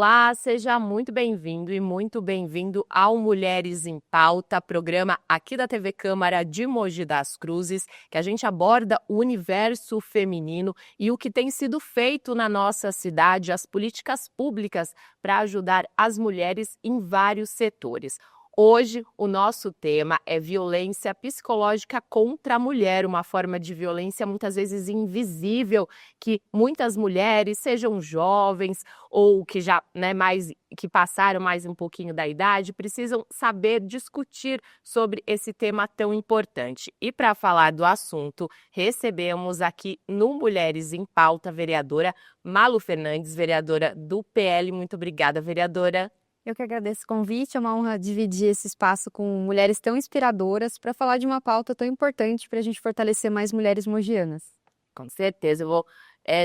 Olá, seja muito bem-vindo e muito bem-vindo ao Mulheres em Pauta, programa aqui da TV Câmara de Mogi das Cruzes, que a gente aborda o universo feminino e o que tem sido feito na nossa cidade, as políticas públicas para ajudar as mulheres em vários setores. Hoje, o nosso tema é violência psicológica contra a mulher, uma forma de violência muitas vezes invisível, que muitas mulheres, sejam jovens ou que já, que passaram mais um pouquinho da idade, precisam saber discutir sobre esse tema tão importante. E para falar do assunto, recebemos aqui no Mulheres em Pauta a vereadora Malu Fernandes, vereadora do PL. Muito obrigada, vereadora. Eu que agradeço o convite, é uma honra dividir esse espaço com mulheres tão inspiradoras para falar de uma pauta tão importante para a gente fortalecer mais mulheres mogianas. Com certeza, eu vou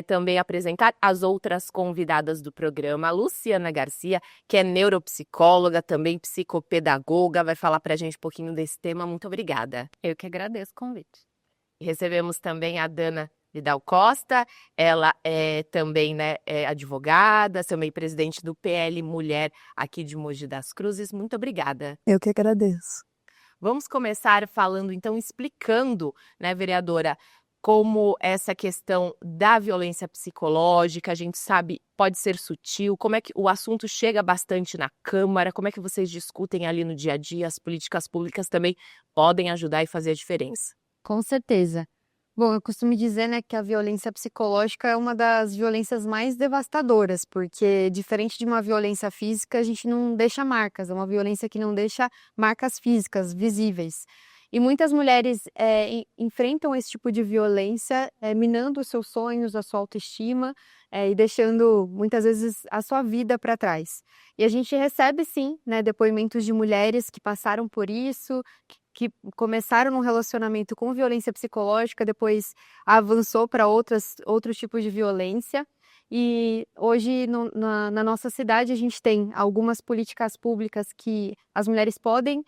também apresentar as outras convidadas do programa. A Luciana Garcia, que é neuropsicóloga, também psicopedagoga, vai falar para a gente um pouquinho desse tema. Muito obrigada. Eu que agradeço o convite. Recebemos também a Dana Vidal Costa, ela é também advogada, também presidente do PL Mulher aqui de Mogi das Cruzes. Muito obrigada. Eu que agradeço. Vamos começar falando, então, explicando, vereadora, como essa questão da violência psicológica, a gente sabe, pode ser sutil, como é que o assunto chega bastante na Câmara, como é que vocês discutem ali no dia a dia, as políticas públicas também podem ajudar e fazer a diferença. Com certeza. Bom, eu costumo dizer, que a violência psicológica é uma das violências mais devastadoras, porque diferente de uma violência física, a gente não deixa marcas, é uma violência que não deixa marcas físicas visíveis. E muitas mulheres enfrentam esse tipo de violência, minando os seus sonhos, a sua autoestima e deixando muitas vezes a sua vida para trás. E a gente recebe sim, depoimentos de mulheres que passaram por isso, que começaram num relacionamento com violência psicológica, depois avançou para outros tipos de violência. E hoje na nossa cidade a gente tem algumas políticas públicas que as mulheres podem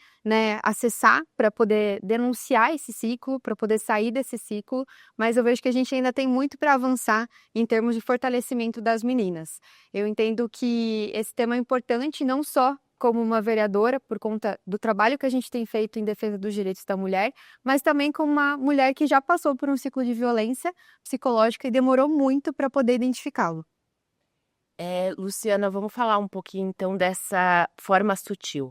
acessar para poder denunciar esse ciclo, para poder sair desse ciclo, mas eu vejo que a gente ainda tem muito para avançar em termos de fortalecimento das meninas. Eu entendo que esse tema é importante não só como uma vereadora, por conta do trabalho que a gente tem feito em defesa dos direitos da mulher, mas também como uma mulher que já passou por um ciclo de violência psicológica e demorou muito para poder identificá-lo. Luciana, vamos falar um pouquinho então dessa forma sutil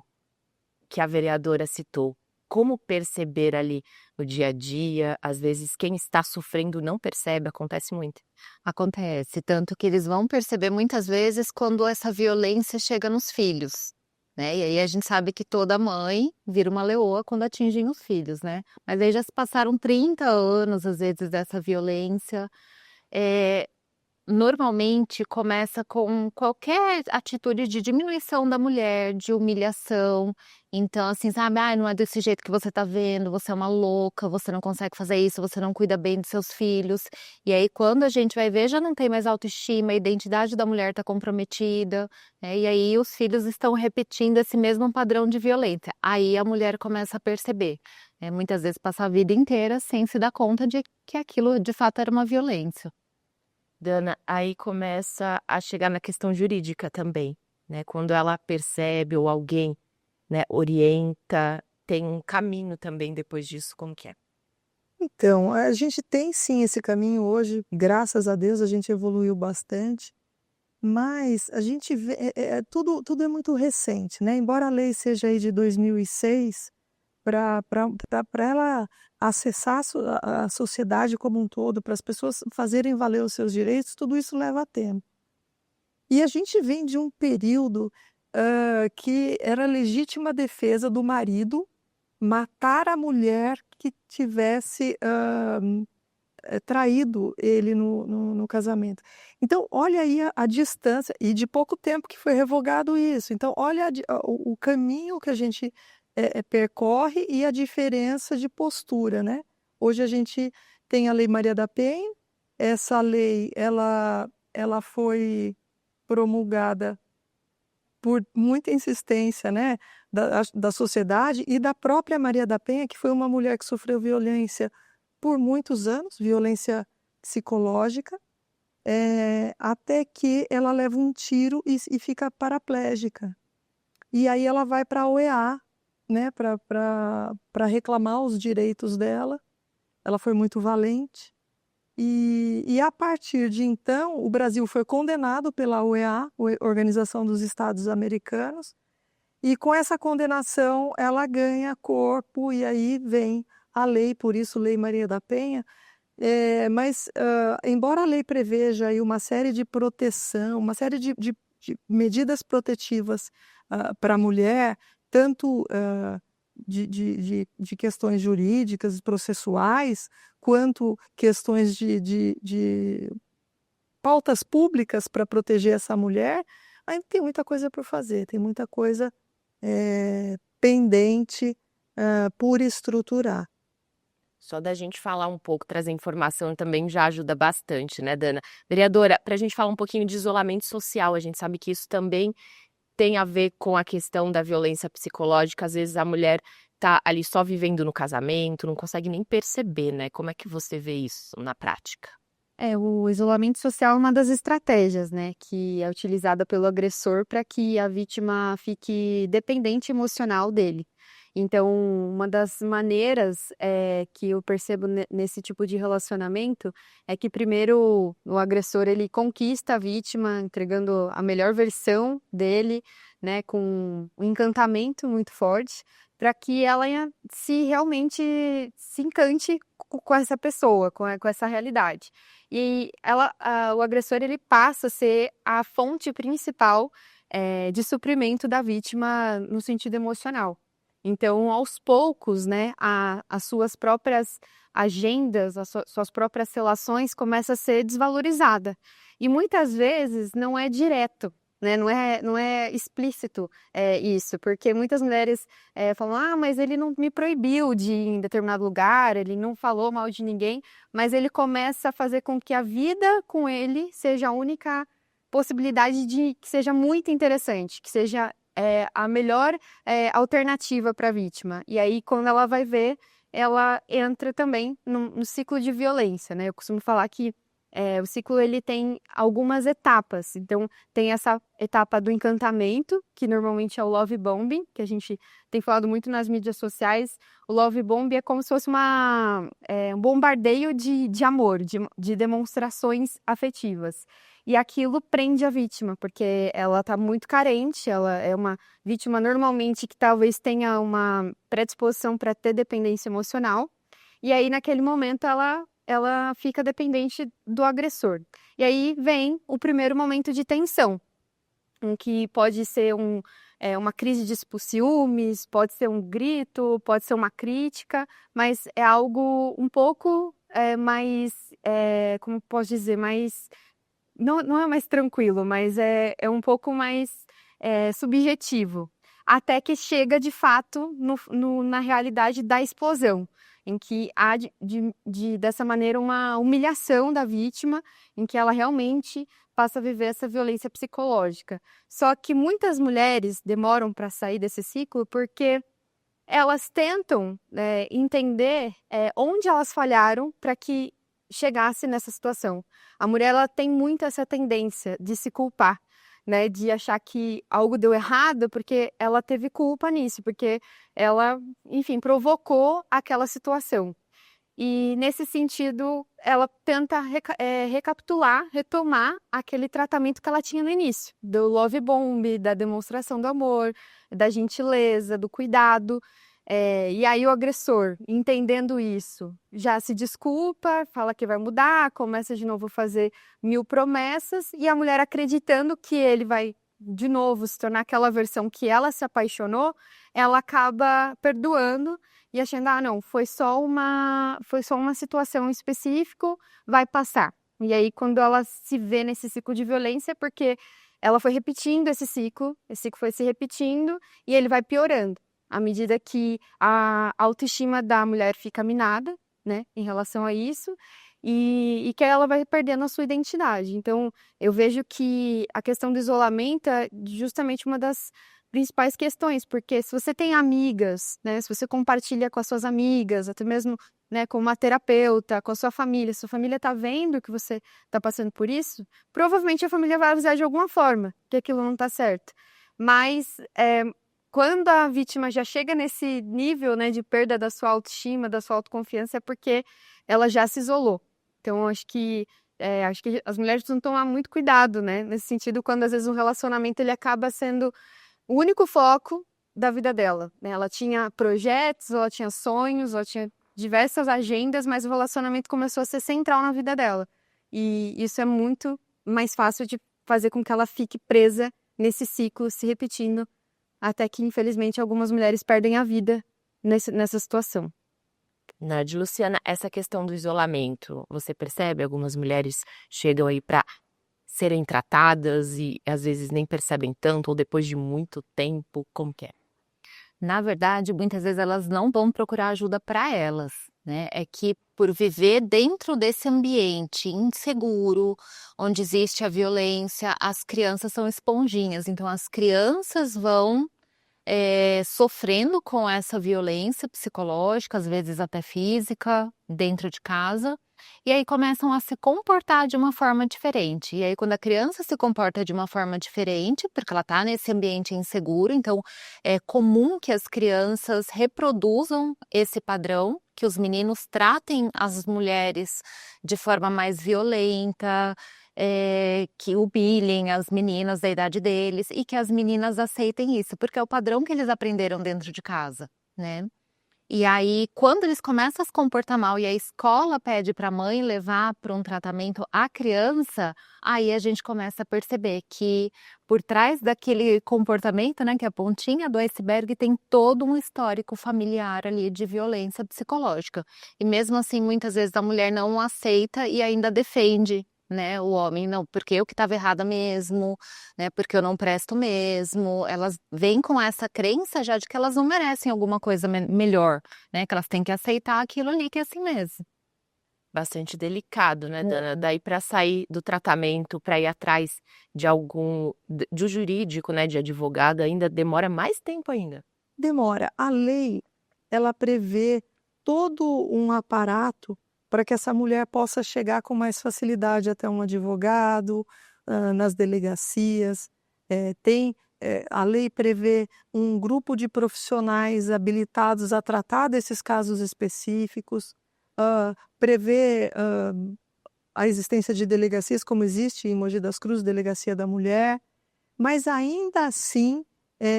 que a vereadora citou. Como perceber ali no dia a dia, às vezes quem está sofrendo não percebe, acontece muito. Acontece, tanto que eles vão perceber muitas vezes quando essa violência chega nos filhos. E aí a gente sabe que toda mãe vira uma leoa quando atingem os filhos, Mas aí já se passaram 30 anos, às vezes, dessa violência. Normalmente começa com qualquer atitude de diminuição da mulher, de humilhação. Então, assim, sabe, não é desse jeito que você tá vendo, você é uma louca, você não consegue fazer isso, você não cuida bem dos seus filhos. E aí, quando a gente vai ver, já não tem mais autoestima, a identidade da mulher tá comprometida, e aí os filhos estão repetindo esse mesmo padrão de violência. Aí a mulher começa a perceber. Muitas vezes passa a vida inteira sem se dar conta de que aquilo de fato era uma violência. Dana, aí começa a chegar na questão jurídica também, Quando ela percebe ou alguém, orienta, tem um caminho também depois disso, como que é? Então, a gente tem sim esse caminho hoje, graças a Deus a gente evoluiu bastante, mas a gente vê, tudo é muito recente, Embora a lei seja aí de 2006, para ela acessar a sociedade como um todo, para as pessoas fazerem valer os seus direitos, tudo isso leva tempo. E a gente vem de um período que era legítima defesa do marido matar a mulher que tivesse traído ele no casamento. Então, olha aí a distância, e de pouco tempo que foi revogado isso. Então, olha o caminho que a gente percorre e a diferença de postura, Hoje a gente tem a Lei Maria da Penha, essa lei ela foi promulgada por muita insistência, da sociedade e da própria Maria da Penha, que foi uma mulher que sofreu violência por muitos anos, violência psicológica, até que ela leva um tiro e fica paraplégica. E aí ela vai para a OEA, né, para reclamar os direitos dela. Ela foi muito valente. E a partir de então, o Brasil foi condenado pela OEA, Organização dos Estados Americanos, e com essa condenação ela ganha corpo, e aí vem a lei, por isso Lei Maria da Penha. Mas, embora a lei preveja aí uma série de proteção, uma série de medidas protetivas para a mulher, tanto de questões jurídicas e processuais, quanto questões de pautas públicas para proteger essa mulher, ainda tem muita coisa por fazer, tem muita coisa pendente por estruturar. Só da gente falar um pouco, trazer informação também já ajuda bastante, né, Dana? Vereadora, para a gente falar um pouquinho de isolamento social, a gente sabe que isso também tem a ver com a questão da violência psicológica. Às vezes a mulher tá ali só vivendo no casamento, não consegue nem perceber, né? Como é que você vê isso na prática? O isolamento social é uma das estratégias, né, que é utilizada pelo agressor para que a vítima fique dependente emocional dele. Então, uma das maneiras que eu percebo nesse tipo de relacionamento é que primeiro o agressor ele conquista a vítima, entregando a melhor versão dele, né, com um encantamento muito forte, para que ela realmente se encante com essa pessoa, com essa realidade. E o agressor ele passa a ser a fonte principal de suprimento da vítima no sentido emocional. Então, aos poucos, né, as suas próprias agendas, suas próprias relações começam a ser desvalorizada. E muitas vezes não é direto, né, não é explícito isso, porque muitas mulheres falam, mas ele não me proibiu de ir em determinado lugar, ele não falou mal de ninguém, mas ele começa a fazer com que a vida com ele seja a única possibilidade de que seja muito interessante, que seja a melhor alternativa para a vítima. E aí, quando ela vai ver, ela entra também no ciclo de violência, né? Eu costumo falar que o ciclo ele tem algumas etapas. Então, tem essa etapa do encantamento, que normalmente é o love bombing, que a gente tem falado muito nas mídias sociais. O love bombing é como se fosse um bombardeio de amor, de demonstrações afetivas. E aquilo prende a vítima, porque ela está muito carente, ela é uma vítima normalmente que talvez tenha uma predisposição para ter dependência emocional, e aí naquele momento ela fica dependente do agressor. E aí vem o primeiro momento de tensão, em que pode ser uma crise de ciúmes, pode ser um grito, pode ser uma crítica, mas é algo um pouco mais, como posso dizer, mais... Não é mais tranquilo, mas é um pouco mais subjetivo. Até que chega, de fato, na realidade da explosão, em que há, dessa maneira, uma humilhação da vítima, em que ela realmente passa a viver essa violência psicológica. Só que muitas mulheres demoram para sair desse ciclo porque elas tentam entender onde elas falharam para que chegasse nessa situação. A mulher ela tem muito essa tendência de se culpar, né, de achar que algo deu errado porque ela teve culpa nisso, porque ela, enfim, provocou aquela situação. E nesse sentido, ela tenta recapitular, retomar aquele tratamento que ela tinha no início, do love bomb, da demonstração do amor, da gentileza, do cuidado. E aí o agressor, entendendo isso, já se desculpa, fala que vai mudar, começa de novo a fazer 1000 promessas, e a mulher acreditando que ele vai de novo se tornar aquela versão que ela se apaixonou, ela acaba perdoando e achando, não, foi só uma situação específica, vai passar. E aí quando ela se vê nesse ciclo de violência, é porque ela foi repetindo esse ciclo foi se repetindo e ele vai piorando. À medida que a autoestima da mulher fica minada, né, em relação a isso, e que ela vai perdendo a sua identidade. Então, eu vejo que a questão do isolamento é justamente uma das principais questões, porque se você tem amigas, né, se você compartilha com as suas amigas, até mesmo né, com uma terapeuta, com a sua família está vendo que você está passando por isso, provavelmente a família vai avisar de alguma forma que aquilo não está certo. Mas quando a vítima já chega nesse nível, né, de perda da sua autoestima, da sua autoconfiança, é porque ela já se isolou. Então, acho que as mulheres precisam tomar muito cuidado, né, nesse sentido, quando às vezes um relacionamento ele acaba sendo o único foco da vida dela, né? Ela tinha projetos, ela tinha sonhos, ela tinha diversas agendas, mas o relacionamento começou a ser central na vida dela. E isso é muito mais fácil de fazer com que ela fique presa nesse ciclo, se repetindo, até que, infelizmente, algumas mulheres perdem a vida nessa situação. Nádia, Luciana, essa questão do isolamento, você percebe? Algumas mulheres chegam aí para serem tratadas e às vezes nem percebem tanto, ou depois de muito tempo, como que é? Na verdade, muitas vezes elas não vão procurar ajuda para elas, né? É que por viver dentro desse ambiente inseguro, onde existe a violência, as crianças são esponjinhas. Então, as crianças vão sofrendo com essa violência psicológica, às vezes até física, dentro de casa. E aí começam a se comportar de uma forma diferente. E aí, quando a criança se comporta de uma forma diferente, porque ela está nesse ambiente inseguro, então é comum que as crianças reproduzam esse padrão, que os meninos tratem as mulheres de forma mais violenta, que humilhem as meninas da idade deles e que as meninas aceitem isso, porque é o padrão que eles aprenderam dentro de casa, né? E aí, quando eles começam a se comportar mal e a escola pede para a mãe levar para um tratamento a criança, aí a gente começa a perceber que por trás daquele comportamento, né, que é a pontinha do iceberg, tem todo um histórico familiar ali de violência psicológica. E mesmo assim, muitas vezes a mulher não aceita e ainda defende, né, o homem, não, porque eu que estava errada mesmo, né, porque eu não presto mesmo. Elas vêm com essa crença já de que elas não merecem alguma coisa melhor, né, que elas têm que aceitar aquilo ali que é assim mesmo. Bastante delicado, né, Dana? Daí para sair do tratamento, para ir atrás de algum de um jurídico, né, de advogado, ainda demora mais tempo ainda. Demora. A lei, ela prevê todo um aparato para que essa mulher possa chegar com mais facilidade até um advogado, nas delegacias. A lei prevê um grupo de profissionais habilitados a tratar desses casos específicos, prevê a existência de delegacias, como existe em Mogi das Cruzes, Delegacia da Mulher, mas ainda assim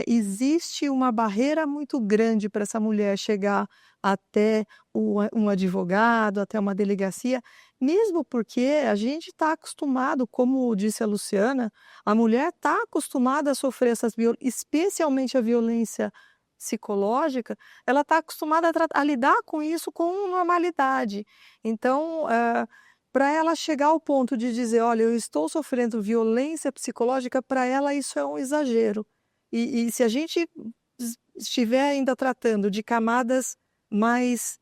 existe uma barreira muito grande para essa mulher chegar até um advogado, até uma delegacia, mesmo porque a gente está acostumado, como disse a Luciana, a mulher está acostumada a sofrer especialmente a violência psicológica, ela está acostumada a lidar com isso com normalidade. Então, para ela chegar ao ponto de dizer, olha, eu estou sofrendo violência psicológica, para ela isso é um exagero. E se a gente estiver ainda tratando de camadas mais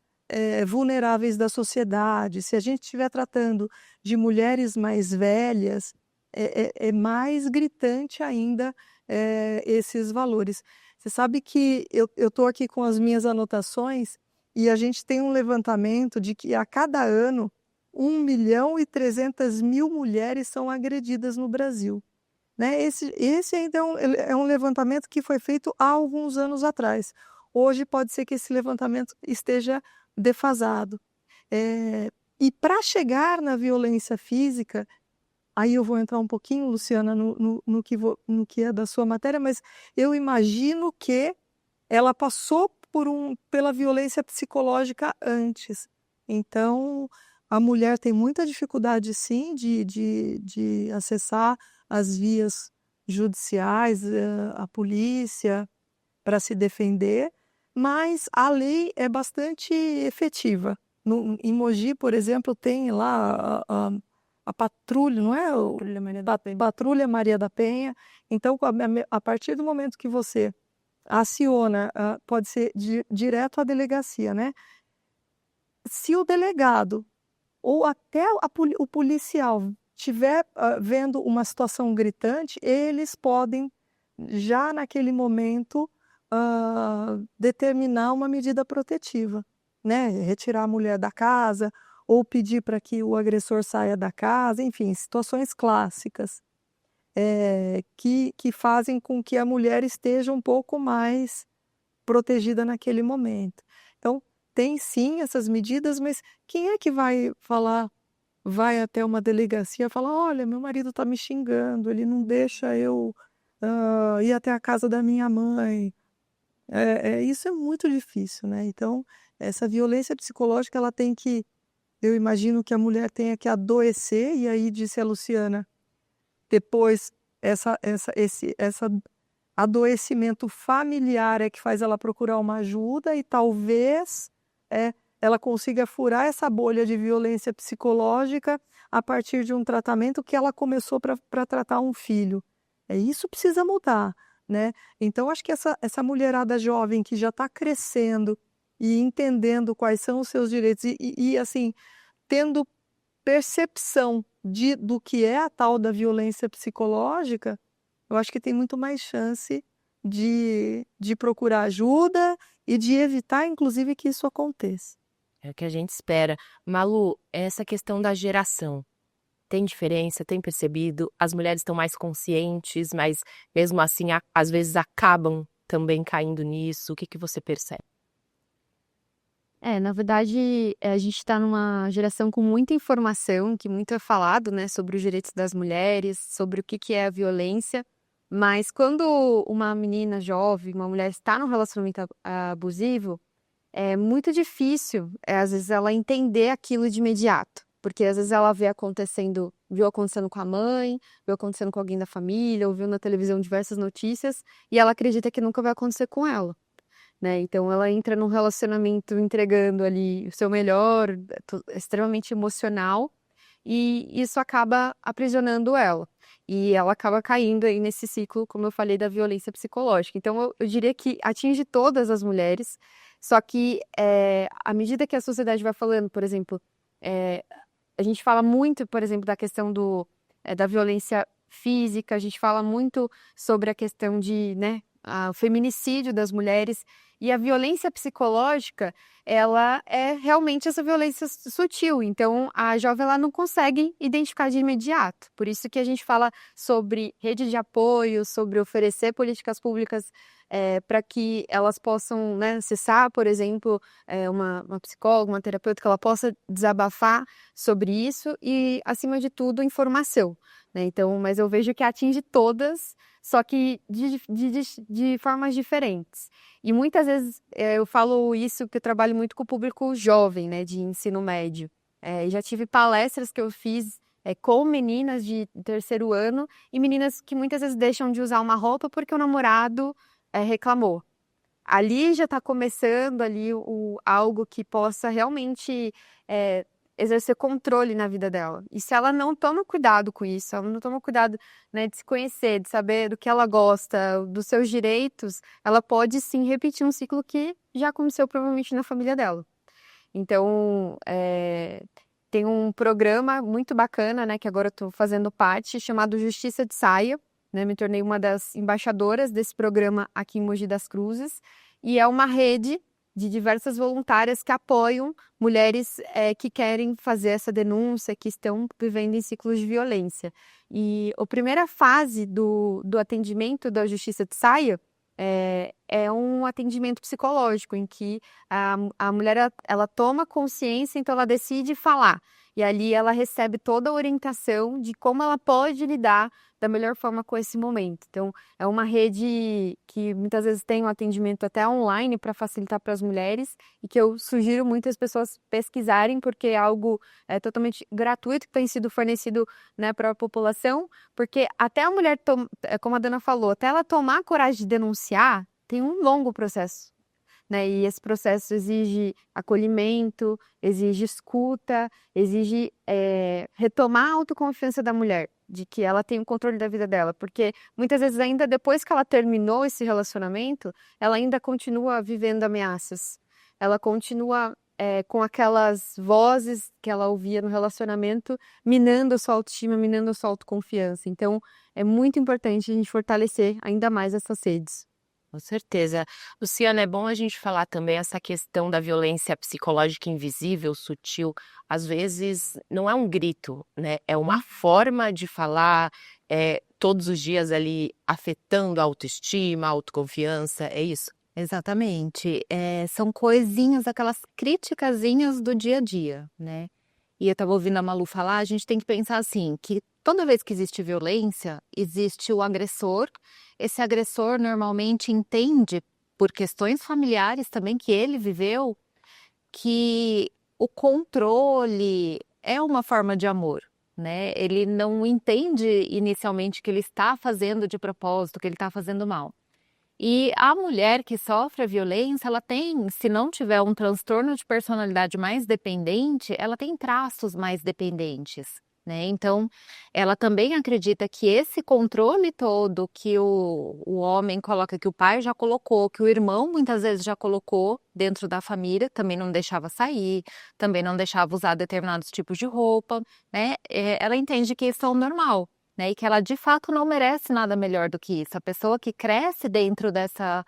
vulneráveis da sociedade, se a gente estiver tratando de mulheres mais velhas, é mais gritante ainda esses valores. Você sabe que eu estou aqui com as minhas anotações e a gente tem um levantamento de que a cada ano 1.300.000 mulheres são agredidas no Brasil. Né? Esse ainda é um levantamento que foi feito há alguns anos atrás. Hoje pode ser que esse levantamento esteja defasado. E para chegar na violência física, aí eu vou entrar um pouquinho, Luciana, no que é da sua matéria, mas eu imagino que ela passou pela violência psicológica antes. Então, a mulher tem muita dificuldade, sim, de acessar as vias judiciais, a polícia, para se defender, mas a lei é bastante efetiva. Em Mogi, por exemplo, tem lá a patrulha, não é? Patrulha Maria da Penha. Então, a partir do momento que você aciona, pode ser direto à delegacia, né? Se o delegado ou até o policial estiver vendo uma situação gritante, eles podem, já naquele momento, determinar uma medida protetiva. né, retirar a mulher da casa ou pedir para que o agressor saia da casa, enfim, situações clássicas, que fazem com que a mulher esteja um pouco mais protegida naquele momento. Então, tem sim essas medidas, mas quem é que vai até uma delegacia e falar: "Olha, meu marido está me xingando, ele não deixa eu, ir até a casa da minha mãe". Isso é muito difícil, né. Então, essa violência psicológica ela tem que eu imagino que a mulher tenha que adoecer, e aí disse a Luciana, depois esse adoecimento familiar é que faz ela procurar uma ajuda e talvez, ela consiga furar essa bolha de violência psicológica a partir de um tratamento que ela começou para tratar um filho. Isso precisa mudar, né. Então acho que essa mulherada jovem que já está crescendo e entendendo quais são os seus direitos e assim, tendo percepção do que é a tal da violência psicológica, eu acho que tem muito mais chance de procurar ajuda e de evitar, inclusive, que isso aconteça. É o que a gente espera. Malu, essa questão da geração, tem diferença? Tem percebido? As mulheres estão mais conscientes, mas mesmo assim, às vezes acabam também caindo nisso. O que você percebe? Na verdade, a gente está numa geração com muita informação, que muito é falado, né, sobre os direitos das mulheres, sobre o que é a violência, mas quando uma menina jovem, uma mulher está num relacionamento abusivo, é muito difícil, às vezes, ela entender aquilo de imediato, porque às vezes ela viu acontecendo com a mãe, viu acontecendo com alguém da família, ouviu na televisão diversas notícias, e ela acredita que nunca vai acontecer com ela. Né, então ela entra num relacionamento entregando ali o seu melhor, extremamente emocional, e isso acaba aprisionando ela. E ela acaba caindo aí nesse ciclo, como eu falei, da violência psicológica. Então eu diria que atinge todas as mulheres, só que, à medida que a sociedade vai falando, por exemplo, a gente fala muito, por exemplo, da questão da violência física, a gente fala muito sobre a questão de, né, o feminicídio das mulheres, e a violência psicológica, ela é realmente essa violência sutil, então a jovem ela não consegue identificar de imediato. Por isso que a gente fala sobre rede de apoio, sobre oferecer políticas públicas para que elas possam, né, acessar, por exemplo, uma psicóloga, uma terapeuta, que ela possa desabafar sobre isso e, acima de tudo, informação. Né? Então, mas eu vejo que atinge todas, só que de formas diferentes. E muitas vezes eu falo isso que eu trabalho muito com o público jovem, né, de ensino médio. E já tive palestras que eu fiz com meninas de terceiro ano e meninas que muitas vezes deixam de usar uma roupa porque o namorado reclamou. Ali já está começando ali algo que possa realmente exercer controle na vida dela. E se ela não toma cuidado com isso, ela não toma cuidado, né, de se conhecer, de saber do que ela gosta, dos seus direitos, ela pode sim repetir um ciclo que já aconteceu provavelmente na família dela. Então, tem um programa muito bacana, né, que agora eu estou fazendo parte, chamado Justiça de Saia, né, me tornei uma das embaixadoras desse programa aqui em Mogi das Cruzes, e é uma rede de diversas voluntárias que apoiam mulheres que querem fazer essa denúncia, que estão vivendo em ciclos de violência. E a primeira fase do atendimento da Justiça de Saia é um atendimento psicológico, em que a mulher ela toma consciência, então ela decide falar. E ali ela recebe toda a orientação de como ela pode lidar da melhor forma com esse momento. Então, é uma rede que muitas vezes tem um atendimento até online para facilitar para as mulheres e que eu sugiro muitas pessoas pesquisarem, porque é algo totalmente gratuito que tem sido fornecido, né, para a população, porque até a mulher, como a Dana falou, até ela tomar coragem de denunciar, tem um longo processo. Né? E esse processo exige acolhimento, exige escuta, exige retomar a autoconfiança da mulher, de que ela tem o controle da vida dela, porque muitas vezes ainda depois que ela terminou esse relacionamento, ela ainda continua vivendo ameaças, ela continua com aquelas vozes que ela ouvia no relacionamento, minando a sua autoestima, minando a sua autoconfiança. Então, é muito importante a gente fortalecer ainda mais essas redes. Com certeza. Luciana, é bom a gente falar também essa questão da violência psicológica invisível, sutil. Às vezes não é um grito, né? É uma forma de falar, todos os dias ali afetando a autoestima, a autoconfiança, é isso? Exatamente. São coisinhas, aquelas criticazinhas do dia a dia, né. E eu estava ouvindo a Malu falar, a gente tem que pensar assim, que toda vez que existe violência, existe o agressor. Esse agressor normalmente entende, por questões familiares também que ele viveu, que o controle é uma forma de amor, né. Ele não entende inicialmente que ele está fazendo de propósito, que ele está fazendo mal. E a mulher que sofre a violência, ela tem, se não tiver um transtorno de personalidade mais dependente, ela tem traços mais dependentes, né. Então, ela também acredita que esse controle todo que o homem coloca, que o pai já colocou, que o irmão muitas vezes já colocou dentro da família, também não deixava sair, também não deixava usar determinados tipos de roupa, né, ela entende que isso é o normal, né, e que ela de fato não merece nada melhor do que isso. A pessoa que cresce dentro dessa,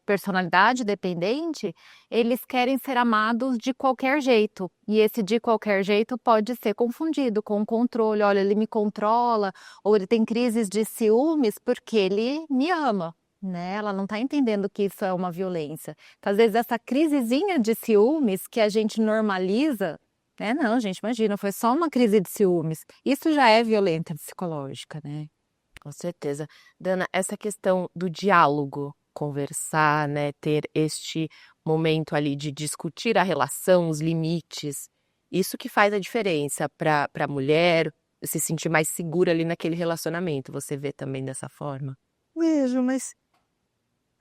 personalidade dependente, eles querem ser amados de qualquer jeito, e esse de qualquer jeito pode ser confundido com controle. "Olha, ele me controla", ou "ele tem crises de ciúmes porque ele me ama", né. Ela não está entendendo que isso é uma violência. Então, às vezes, essa crisezinha de ciúmes que a gente normaliza, não, gente, imagina, foi só uma crise de ciúmes. Isso já é violência psicológica, né. Com certeza. Dana, essa questão do diálogo, conversar, né, ter este momento ali de discutir a relação, os limites, isso que faz a diferença para a mulher se sentir mais segura ali naquele relacionamento. Você vê também dessa forma? Vejo, mas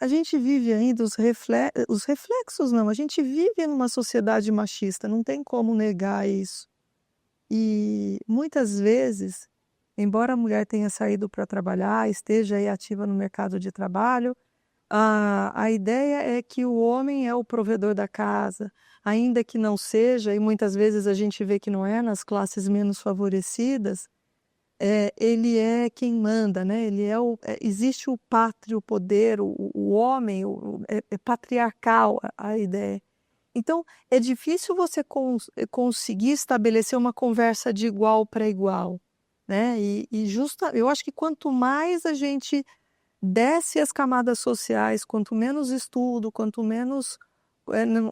a gente vive ainda os reflexos não, a gente vive numa sociedade machista, não tem como negar isso. E muitas vezes, embora a mulher tenha saído para trabalhar, esteja aí ativa no mercado de trabalho, a ideia é que o homem é o provedor da casa, ainda que não seja, e muitas vezes a gente vê que não é nas classes menos favorecidas, ele é quem manda, né, ele é existe o pátrio poder, o homem, é patriarcal a ideia. Então, é difícil você conseguir estabelecer uma conversa de igual para igual, né, eu acho que quanto mais a gente desce as camadas sociais, quanto menos estudo, quanto menos,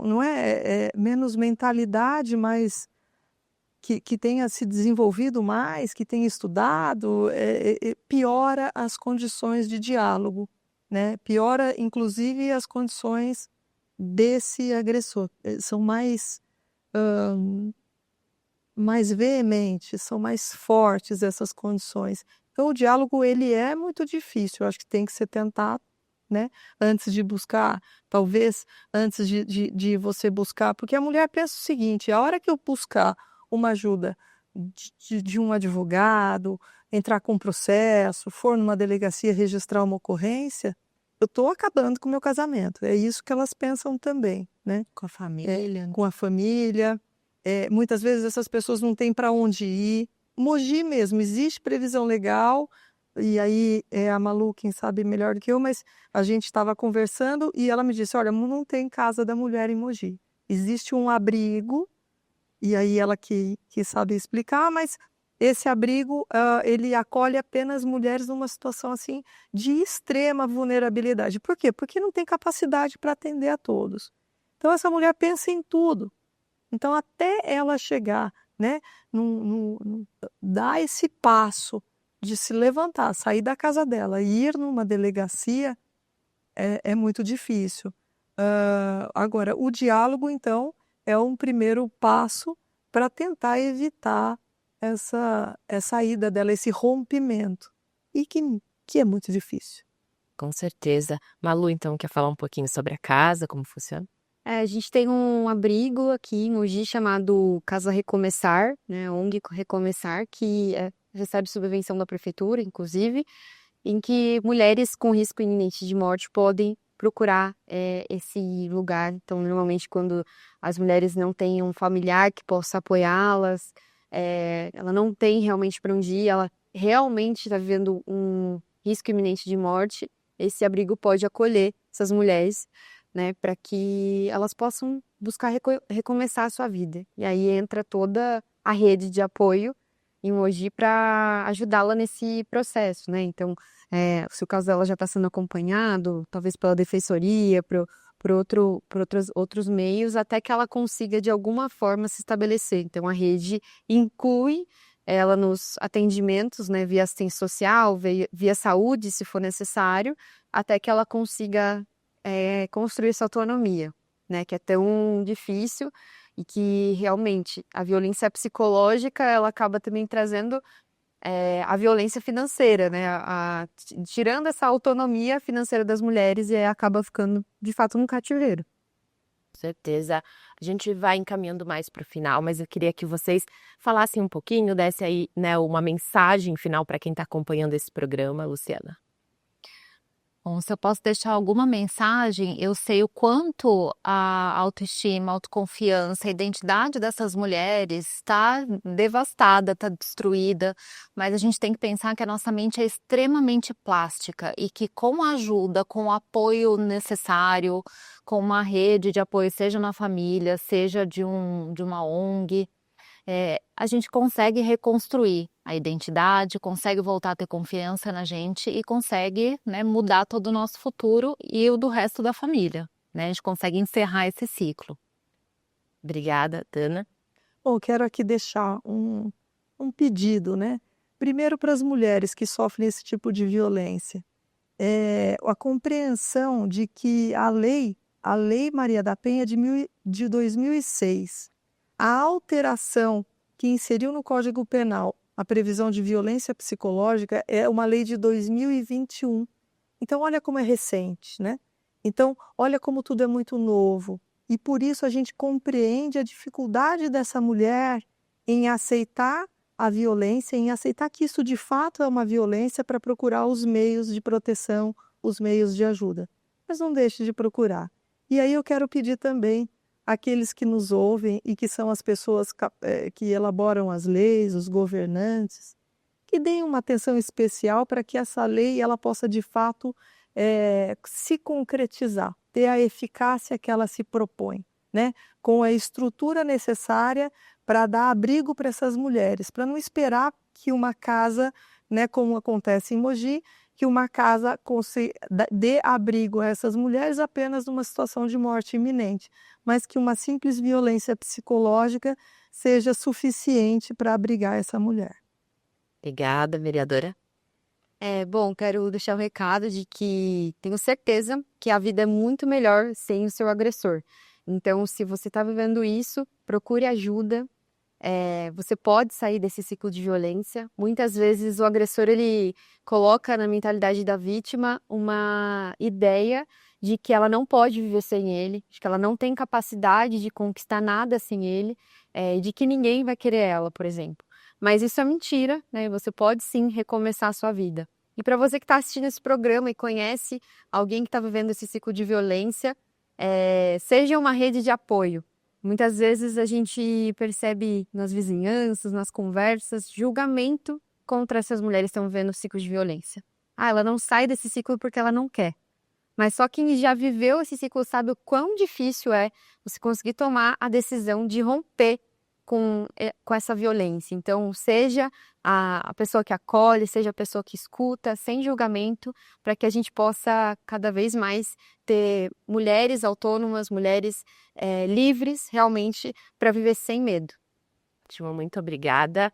não é, menos mentalidade, mas que tenha se desenvolvido mais, que tenha estudado, piora as condições de diálogo, né, piora inclusive as condições desse agressor. São mais veementes, são mais fortes essas condições. Então o diálogo ele é muito difícil, eu acho que tem que ser tentado, né, antes de buscar, talvez antes de você buscar, porque a mulher pensa o seguinte: a hora que eu buscar uma ajuda de um advogado, entrar com um processo, for numa delegacia registrar uma ocorrência, eu estou acabando com o meu casamento. É isso que elas pensam também, né. Com a família, né. Com a família, muitas vezes essas pessoas não têm para onde ir. Mogi mesmo, existe previsão legal, e aí, a Malu quem sabe melhor do que eu, mas a gente estava conversando e ela me disse: "Olha, não tem casa da mulher em Mogi. Existe um abrigo", e aí ela que sabe explicar, mas esse abrigo, ele acolhe apenas mulheres numa situação, assim, de extrema vulnerabilidade. Por quê? Porque não tem capacidade para atender a todos. Então essa mulher pensa em tudo. Então até ela chegar, né, dar esse passo de se levantar, sair da casa dela e ir numa delegacia, é muito difícil. Agora o diálogo então é um primeiro passo para tentar evitar essa ida dela, esse rompimento, e que é muito difícil. Com certeza. Malu, então, quer falar um pouquinho sobre a casa, como funciona? A gente tem um abrigo aqui em Mogi chamado Casa Recomeçar, né, ONG Recomeçar, que, recebe subvenção da prefeitura, inclusive, em que mulheres com risco iminente de morte podem procurar, esse lugar. Então, normalmente, quando as mulheres não têm um familiar que possa apoiá-las, ela não tem realmente para onde ir, ela realmente está vivendo um risco iminente de morte, esse abrigo pode acolher essas mulheres, né, para que elas possam buscar recomeçar a sua vida. E aí entra toda a rede de apoio em Mogi para ajudá-la nesse processo, né? Então, se o caso dela já está sendo acompanhado, talvez pela defensoria, por outros meios, até que ela consiga de alguma forma se estabelecer. Então, a rede inclui ela nos atendimentos, né, via assistência social, via saúde, se for necessário, até que ela consiga construir essa autonomia, né, que é tão difícil e que realmente a violência psicológica ela acaba também trazendo a violência financeira, né, tirando essa autonomia financeira das mulheres e aí acaba ficando de fato num cativeiro. Com certeza. A gente vai encaminhando mais para o final, mas eu queria que vocês falassem um pouquinho, desse aí, né, uma mensagem final para quem está acompanhando esse programa, Luciana. Bom, se eu posso deixar alguma mensagem, eu sei o quanto a autoestima, a autoconfiança, a identidade dessas mulheres está devastada, está destruída, mas a gente tem que pensar que a nossa mente é extremamente plástica e que com a ajuda, com o apoio necessário, com uma rede de apoio, seja na família, seja de uma ONG, a gente consegue reconstruir a identidade, consegue voltar a ter confiança na gente e consegue, né, mudar todo o nosso futuro e o do resto da família, né? A gente consegue encerrar esse ciclo. Obrigada, Tana. Bom, quero aqui deixar um pedido, né? Primeiro para as mulheres que sofrem esse tipo de violência, a compreensão de que a Lei Maria da Penha de 2006, a alteração que inseriu no Código Penal a previsão de violência psicológica é uma lei de 2021. Então, olha como é recente, né? Então, olha como tudo é muito novo. E por isso a gente compreende a dificuldade dessa mulher em aceitar a violência, em aceitar que isso de fato é uma violência para procurar os meios de proteção, os meios de ajuda. Mas não deixe de procurar. E aí eu quero pedir também àqueles que nos ouvem e que são as pessoas que elaboram as leis, os governantes, que deem uma atenção especial para que essa lei ela possa de fato se concretizar, ter a eficácia que ela se propõe, né? Com a estrutura necessária para dar abrigo para essas mulheres, para não esperar que uma casa, né, como acontece em Mogi, que uma casa dê abrigo a essas mulheres apenas numa situação de morte iminente, mas que uma simples violência psicológica seja suficiente para abrigar essa mulher. Obrigada, vereadora. Bom, quero deixar o recado de que tenho certeza que a vida é muito melhor sem o seu agressor. Então, se você está vivendo isso, procure ajuda. Você pode sair desse ciclo de violência. Muitas vezes o agressor ele coloca na mentalidade da vítima uma ideia de que ela não pode viver sem ele, de que ela não tem capacidade de conquistar nada sem ele, de que ninguém vai querer ela, por exemplo. Mas isso é mentira, né? Você pode sim recomeçar a sua vida. E para você que está assistindo esse programa e conhece alguém que está vivendo esse ciclo de violência, seja uma rede de apoio. Muitas vezes a gente percebe nas vizinhanças, nas conversas, julgamento contra essas mulheres que estão vivendo o ciclo de violência. Ela não sai desse ciclo porque ela não quer. Mas só quem já viveu esse ciclo sabe o quão difícil é você conseguir tomar a decisão de romper com essa violência. Então, seja a pessoa que acolhe, seja a pessoa que escuta, sem julgamento, para que a gente possa cada vez mais ter mulheres autônomas, mulheres livres, realmente, para viver sem medo. Ótimo, muito obrigada.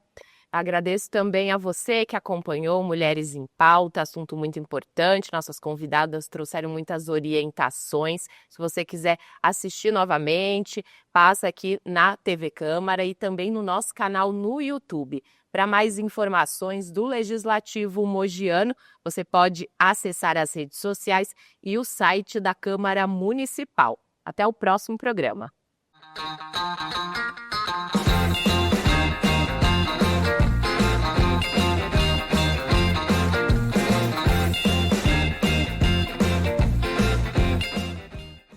Agradeço também a você que acompanhou Mulheres em Pauta, assunto muito importante. Nossas convidadas trouxeram muitas orientações. Se você quiser assistir novamente, passa aqui na TV Câmara e também no nosso canal no YouTube. Para mais informações do Legislativo Mogiano, você pode acessar as redes sociais e o site da Câmara Municipal. Até o próximo programa.